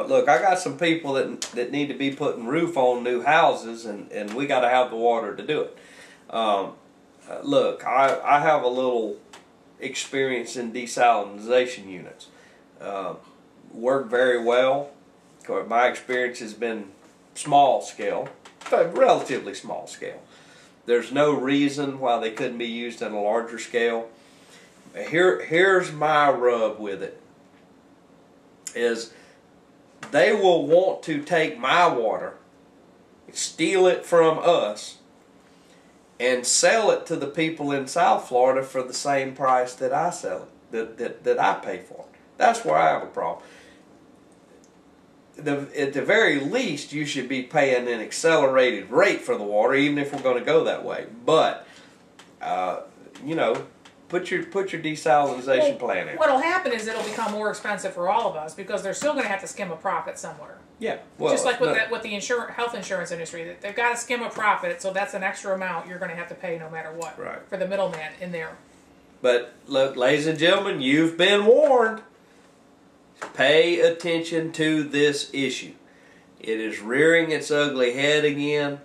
look, I got some people that need to be putting roof on new houses, and we got to have the water to do it. Look, I have a little experience in desalination units. Work very well. My experience has been small scale, but relatively small scale. There's no reason why they couldn't be used on a larger scale. Here's my rub with it, is they will want to take my water, steal it from us, and sell it to the people in South Florida for the same price that I sell it, that I pay for it. That's where I have a problem. At the very least, you should be paying an accelerated rate for the water, even if we're going to go that way. But, you know, put your desalination plan in. What'll happen is it'll become more expensive for all of us because they're still going to have to skim a profit somewhere. Yeah, well, just like with the health insurance industry, they've got to skim a profit, so that's an extra amount you're going to have to pay no matter what. Right. For the middleman in there. But look, ladies and gentlemen, you've been warned. Pay attention to this issue. It is rearing its ugly head again.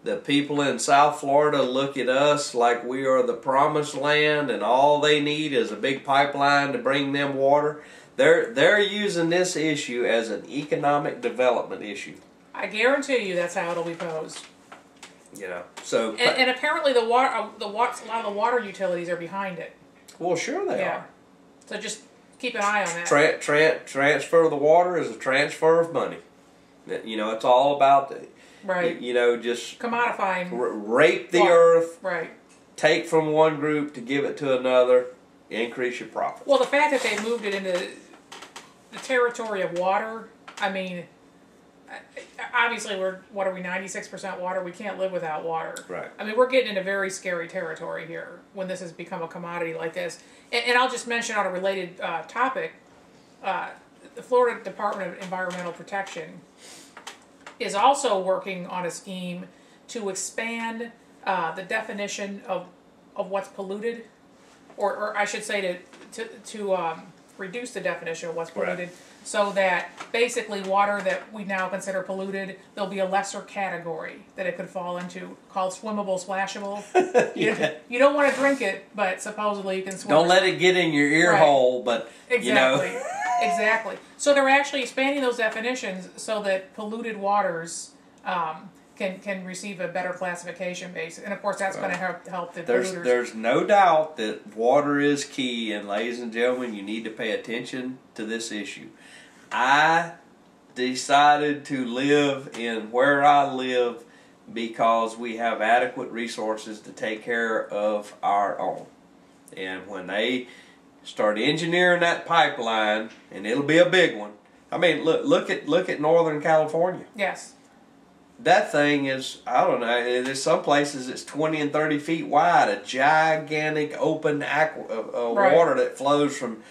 The people in South Florida look at us like we are the promised land and all they need is a big pipeline to bring them water. They're using this issue as an economic development issue. I guarantee you that's how it'll be posed. You know, so and apparently a lot of the water utilities are behind it. Well, sure they are. So just keep an eye on that. Transfer of the water is a transfer of money. You know, it's all about right. You know, just commodifying, rape the earth. Right. Take from one group to give it to another. Increase your profits. Well, the fact that they moved it into the territory of water, I mean, obviously what are we, 96% water? We can't live without water. Right. I mean, we're getting into very scary territory here when this has become a commodity like this. And I'll just mention on a related topic, the Florida Department of Environmental Protection is also working on a scheme to expand the definition of what's polluted, or I should say to reduce the definition of what's polluted, right. So that basically water that we now consider polluted, there'll be a lesser category that it could fall into called swimmable, splashable. You don't want to drink it, but supposedly you can swim. Don't let it get in your ear hole, but exactly. You know. Exactly. So they're actually expanding those definitions so that polluted waters can receive a better classification base, and of course that's going to help the polluters. There's no doubt that water is key, and ladies and gentlemen, you need to pay attention to this issue. I decided to live in where I live because we have adequate resources to take care of our own. And when they start engineering that pipeline, and it'll be a big one. I mean, look at Northern California. Yes. That thing is, I don't know, there's some places it's 20 and 30 feet wide, a gigantic open water that flows from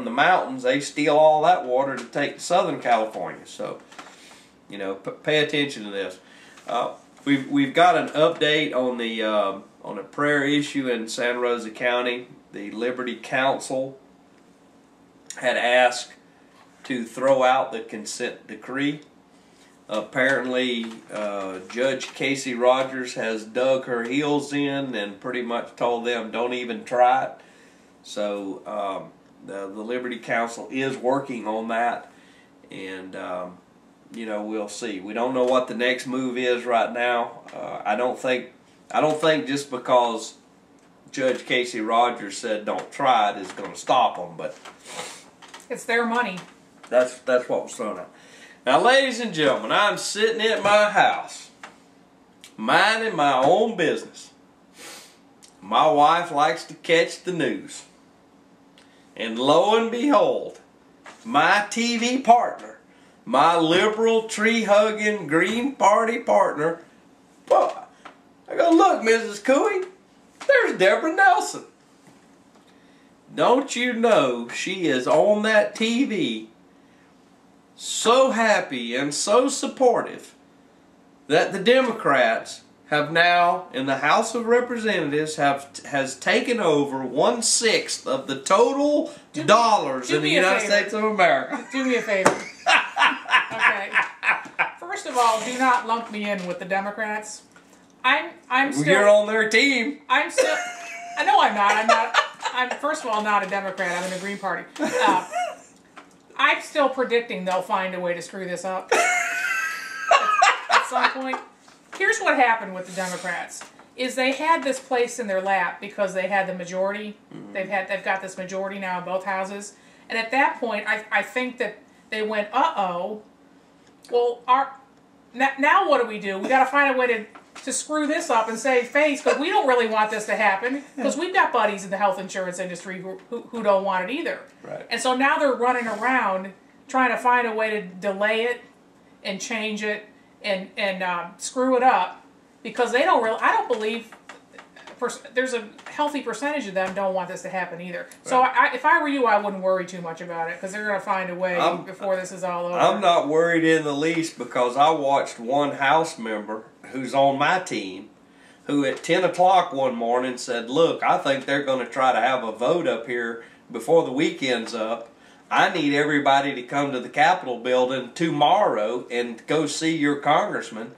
the mountains. They steal all that water to take to Southern California. So, you know, pay attention to this. We've got an update on a prayer issue in Santa Rosa County. The Liberty Council had asked to throw out the consent decree. Apparently, Judge Casey Rogers has dug her heels in and pretty much told them, don't even try it. So the Liberty Council is working on that, and you know, we'll see. We don't know what the next move is right now. I don't think just because Judge Casey Rogers said don't try it is going to stop them, but it's their money. That's what was thrown out. Now, ladies and gentlemen, I'm sitting at my house, minding my own business. My wife likes to catch the news. And lo and behold, my TV partner, my liberal, tree-hugging, Green Party partner, well, I go, look, Mrs. Cooey, there's Deborah Nelson. Don't you know she is on that TV so happy and so supportive that the Democrats have now, in the House of Representatives, has taken over 1/6 of the total dollars in the United States of America. Do me a favor. all, do not lump me in with the Democrats. I'm still. You're on their team. I'm still. I know I'm not. I'm not. I'm first of all not a Democrat. I'm in the Green Party. I'm still predicting they'll find a way to screw this up at some point. Here's what happened with the Democrats: is they had this place in their lap because they had the majority. They've got this majority now in both houses, and at that point, I think that they went, well, now what do? We got to find a way to screw this up and save face, because we don't really want this to happen, because we've got buddies in the health insurance industry who don't want it either. Right. And so now they're running around trying to find a way to delay it and change it and screw it up, because they don't really, I don't believe, there's a healthy percentage of them don't want this to happen either. Right. So if I were you, I wouldn't worry too much about it, because they're going to find a way before this is all over. I'm not worried in the least, because I watched one House member who's on my team who at 10 o'clock one morning said, look, I think they're going to try to have a vote up here before the weekend's up. I need everybody to come to the Capitol building tomorrow and go see your congressman.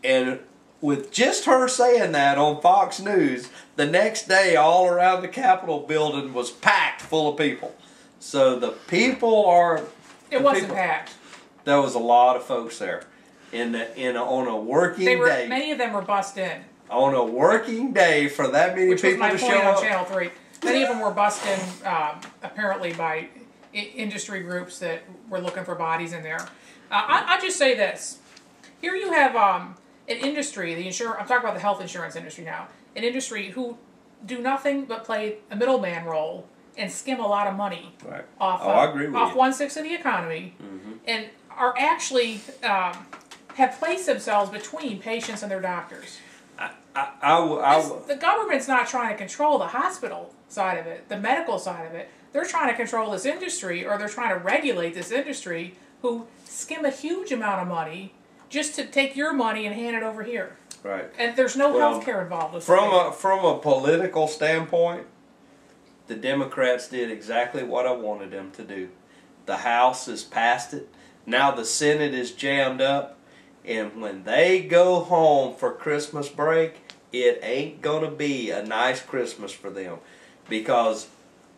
And with just her saying that on Fox News, the next day all around the Capitol building was packed full of people. So the people are... It wasn't packed. There was a lot of folks there. On a working day. Many of them were bussed in. On a working day for that many people to show up. Which was my point on Channel 3. Many of them were bussed in, apparently by industry groups that were looking for bodies in there. I'll just say this. Here you have an industry, I'm talking about the health insurance industry now, an industry who do nothing but play a middleman role and skim a lot of money off 1/6 of the economy, and are actually have placed themselves between patients and their doctors. The government's not trying to control the hospital side of it, the medical side of it. They're trying to control this industry, or they're trying to regulate this industry, who skim a huge amount of money just to take your money and hand it over here. Right. And there's no health care involved with it. From a political standpoint, the Democrats did exactly what I wanted them to do. The House has passed it. Now the Senate is jammed up. And when they go home for Christmas break, it ain't going to be a nice Christmas for them. Because,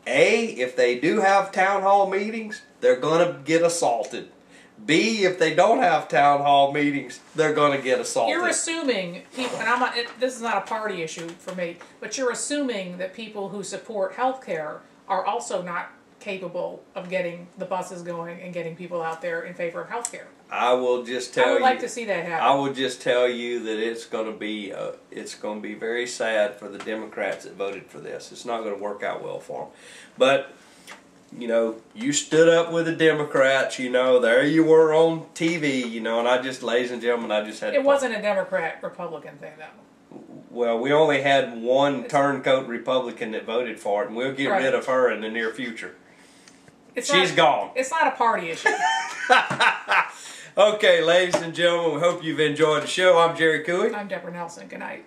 A, if they do have town hall meetings, they're going to get assaulted. B, if they don't have town hall meetings, they're going to get assaulted. You're assuming people, and this is not a party issue for me, but you're assuming that people who support health care are also not capable of getting the buses going and getting people out there in favor of health care. I will just tell you. I would like to see that happen. I will just tell you that it's going to be very sad for the Democrats that voted for this. It's not going to work out well for them. But you stood up with the Democrats. There you were on TV. And ladies and gentlemen, I just had. It wasn't a Democrat-Republican thing, though. Well, we only had one turncoat Republican that voted for it, and we'll get rid of her in the near future. She's gone. It's not a party issue. Okay, ladies and gentlemen, we hope you've enjoyed the show. I'm Jerry Cooey. I'm Deborah Nelson. Good night.